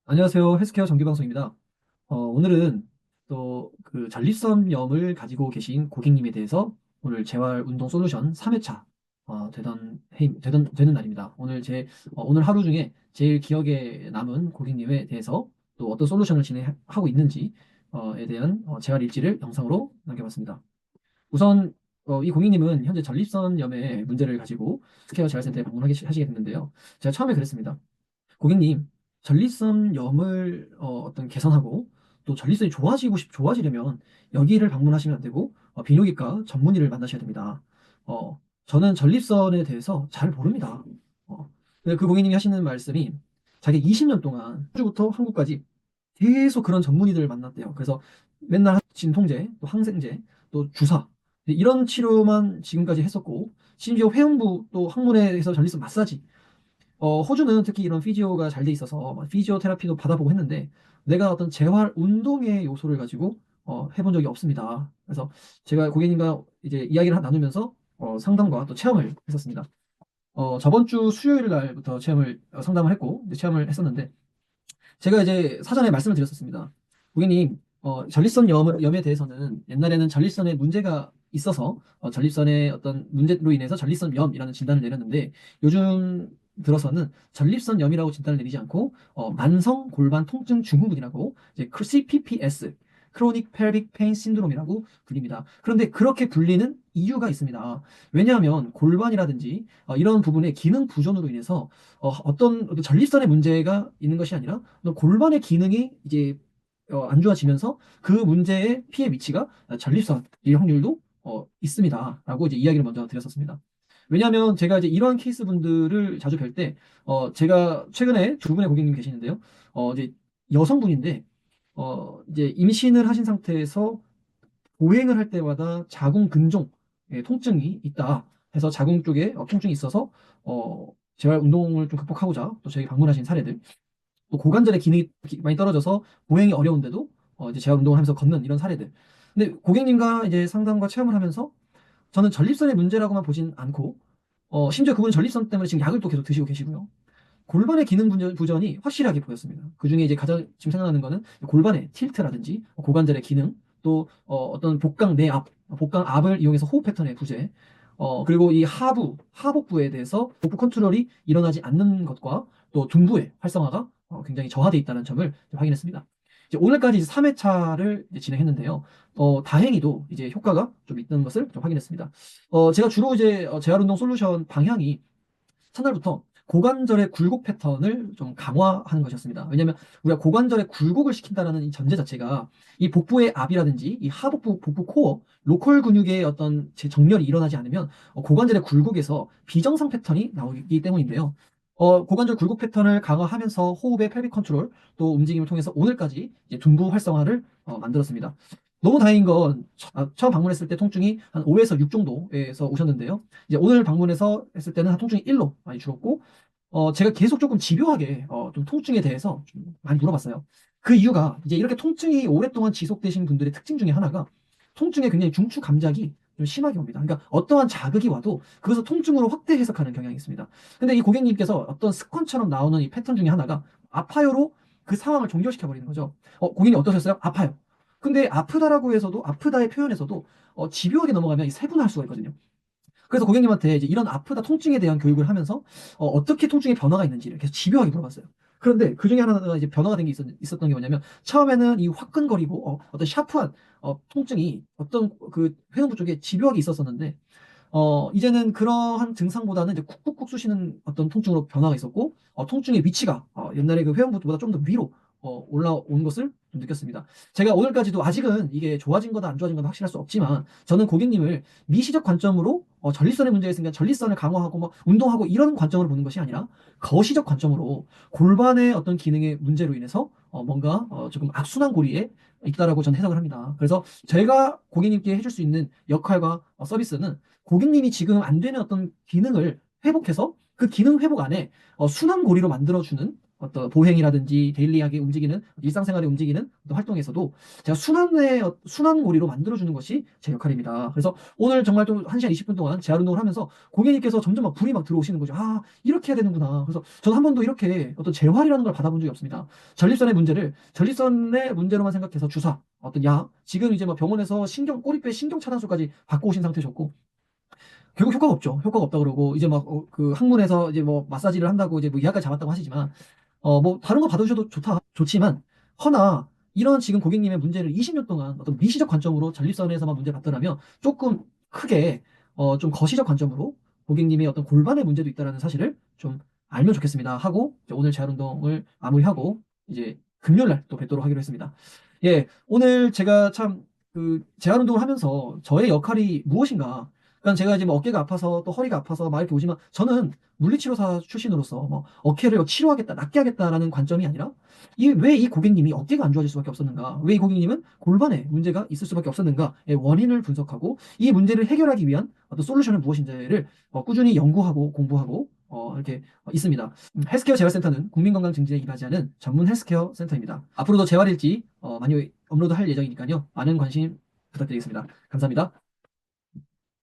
안녕하세요. 헬스케어 정기방송입니다. 오늘은 또 그 전립선염을 가지고 계신 고객님에 대해서 오늘 재활운동 솔루션 3회차 되는 날입니다. 오늘 하루 중에 제일 기억에 남은 고객님에 대해서 또 어떤 솔루션을 진행하고 있는지에 대한 재활 일지를 영상으로 남겨봤습니다. 우선 이 고객님은 현재 전립선염의 문제를 가지고 스케어 재활센터에 방문하시게 됐는데요. 제가 처음에 그랬습니다. 고객님, 전립선염을 어떤 개선하고 또 전립선이 좋아지려면 여기를 방문하시면 안 되고 비뇨기과 전문의를 만나셔야 됩니다. 저는 전립선에 대해서 잘 모릅니다. 근데 그 고객님이 하시는 말씀이 자기 20년 동안 호주부터 한국까지 계속 그런 전문의들을 만났대요. 그래서 맨날 진통제, 또 항생제, 또 주사 이런 치료만 지금까지 했었고 심지어 회원부 또 항문에서 전립선 마사지 호주는 특히 이런 피지오가 잘 돼 있어서 막 피지오테라피도 받아보고 했는데 내가 어떤 재활 운동의 요소를 가지고 해본 적이 없습니다. 그래서 제가 고객님과 이제 이야기를 나누면서 상담과 또 체험을 했었습니다. 저번 주 수요일 날부터 상담을 했고 이제 체험을 했었는데 제가 이제 사전에 말씀을 드렸었습니다. 고객님, 염에 대해서는 옛날에는 전립선에 문제가 있어서 전립선의 어떤 문제로 인해서 전립선염이라는 진단을 내렸는데 요즘 들어서는 전립선염이라고 진단을 내리지 않고 만성 골반 통증 증후군이라고 이제 CPPS, 크로닉 펠빅 페인 신드롬이라고 불립니다. 그런데 그렇게 불리는 이유가 있습니다. 왜냐하면 골반이라든지 이런 부분의 기능 부전으로 인해서 어떤 전립선의 문제가 있는 것이 아니라 골반의 기능이 이제 안 좋아지면서 그 문제의 피해 위치가 전립선일 확률도 있습니다라고 이제 이야기를 먼저 드렸었습니다. 왜냐하면 제가 이제 이러한 케이스 분들을 자주 뵐 때, 제가 최근에 두 분의 고객님 계시는데요. 이제 여성분인데, 이제 임신을 하신 상태에서 보행을 할 때마다 자궁 근종 통증이 있다 해서 자궁 쪽에 통증이 있어서 재활 운동을 좀 극복하고자 또 저에게 방문하신 사례들, 또 고관절의 기능이 많이 떨어져서 보행이 어려운데도 이제 재활 운동을 하면서 걷는 이런 사례들. 근데 고객님과 이제 상담과 체험을 하면서 저는 전립선의 문제라고만 보진 않고 심지어 그분은 전립선 때문에 지금 약을 또 계속 드시고 계시고요. 골반의 기능 부전이 확실하게 보였습니다. 그 중에 이제 가장 지금 생각나는 거는 골반의 틸트라든지 고관절의 기능, 또 어떤 복강 압을 이용해서 호흡 패턴의 부재, 그리고 이 하복부에 대해서 복부 컨트롤이 일어나지 않는 것과 또 둔부의 활성화가 굉장히 저하돼 있다는 점을 확인했습니다. 이제 오늘까지 3회차를 진행했는데요. 다행히도 이제 효과가 좀 있는 것을 좀 확인했습니다. 제가 주로 이제 재활운동 솔루션 방향이 첫날부터 고관절의 굴곡 패턴을 좀 강화하는 것이었습니다. 왜냐하면 우리가 고관절의 굴곡을 시킨다는 이 전제 자체가 이 복부의 압이라든지 이 복부 코어, 로컬 근육의 어떤 정렬이 일어나지 않으면 고관절의 굴곡에서 비정상 패턴이 나오기 때문인데요. 고관절 굴곡 패턴을 강화하면서 호흡의 펠빅 컨트롤 또 움직임을 통해서 오늘까지 이제 둔부 활성화를 만들었습니다. 너무 다행인 건 처음 방문했을 때 통증이 한 5에서 6 정도에서 오셨는데요. 이제 오늘 방문해서 했을 때는 한 통증이 1로 많이 줄었고, 제가 계속 조금 집요하게 좀 통증에 대해서 좀 많이 물어봤어요. 그 이유가 이제 이렇게 통증이 오랫동안 지속되신 분들의 특징 중에 하나가 통증에 굉장히 중추 감작이 좀 심하게 옵니다. 그러니까 어떠한 자극이 와도 그것을 통증으로 확대 해석하는 경향이 있습니다. 근데 이 고객님께서 어떤 습관처럼 나오는 이 패턴 중에 하나가 아파요로 그 상황을 종결시켜 버리는 거죠. 고객님 어떠셨어요? 아파요. 근데 아프다라고 해서도 아프다의 표현에서도 집요하게 넘어가면 이 세분화할 수가 있거든요. 그래서 고객님한테 이제 이런 아프다 통증에 대한 교육을 하면서 떻게 통증의 변화가 있는지를 계속 집요하게 물어봤어요. 그런데 그 중에 하나가 이제 변화가 된 게 있었던 게 뭐냐면 처음에는 이 화끈거리고 어떤 샤프한 통증이 어떤 그 회음부 쪽에 집요하게 있었었는데 이제는 그러한 증상보다는 이제 쿡쿡쿡 쑤시는 어떤 통증으로 변화가 있었고, 통증의 위치가 옛날에 그 회원부보다 좀 더 위로 올라온 것을 좀 느꼈습니다. 제가 오늘까지도 아직은 이게 좋아진 거다 안 좋아진 거다 확실할 수 없지만 저는 고객님을 미시적 관점으로 전립선의 문제가 있으니까 전립선을 강화하고 뭐 운동하고 이런 관점으로 보는 것이 아니라 거시적 관점으로 골반의 어떤 기능의 문제로 인해서 뭔가 조금 악순환 고리에 있다라고 저는 해석을 합니다. 그래서 제가 고객님께 해줄 수 있는 역할과 서비스는 고객님이 지금 안 되는 어떤 기능을 회복해서 그 기능 회복 안에 순환 고리로 만들어주는 어떤 보행이라든지 데일리하게 움직이는 일상생활에 움직이는 어떤 활동에서도 제가 순환고리로 만들어주는 것이 제 역할입니다. 그래서 오늘 정말 좀 1시간 20분 동안 재활 운동을 하면서 고객님께서 점점 막 불이 막 들어오시는 거죠. 아, 이렇게 해야 되는구나. 그래서 저는 한 번도 이렇게 어떤 재활이라는 걸 받아본 적이 없습니다. 전립선의 문제를 전립선의 문제로만 생각해서 주사, 어떤 약, 지금 이제 뭐 병원에서 꼬리뼈 신경 차단술까지 받고 오신 상태셨고, 결국 효과가 없죠. 효과가 없다 그러고, 이제 막, 그 항문에서 이제 뭐 마사지를 한다고 이제 뭐 예약까지 잡았다고 하시지만, 뭐, 다른 거 받으셔도 좋지만, 허나, 이런 지금 고객님의 문제를 20년 동안 어떤 미시적 관점으로 전립선에서만 문제 봤더라면 조금 크게, 좀 거시적 관점으로 고객님의 어떤 골반의 문제도 있다는 사실을 좀 알면 좋겠습니다. 하고, 이제 오늘 재활 운동을 마무리하고, 이제 금요일 날 또 뵙도록 하기로 했습니다. 예, 오늘 제가 참, 재활 운동을 하면서 저의 역할이 무엇인가, 그러니까 제가 이제 뭐 어깨가 아파서 또 허리가 아파서 막 이렇게 오지만 저는 물리치료사 출신으로서 뭐 어깨를 치료하겠다, 낫게 하겠다라는 관점이 아니라 왜 이 고객님이 어깨가 안 좋아질 수밖에 없었는가? 왜 이 고객님은 골반에 문제가 있을 수밖에 없었는가의 원인을 분석하고 이 문제를 해결하기 위한 어떤 솔루션은 무엇인지를 꾸준히 연구하고 공부하고 이렇게 있습니다. 헬스케어 재활센터는 국민건강 증진에 일하지 않은 전문 헬스케어 센터입니다. 앞으로도 재활일지 많이 업로드할 예정이니까요. 많은 관심 부탁드리겠습니다. 감사합니다.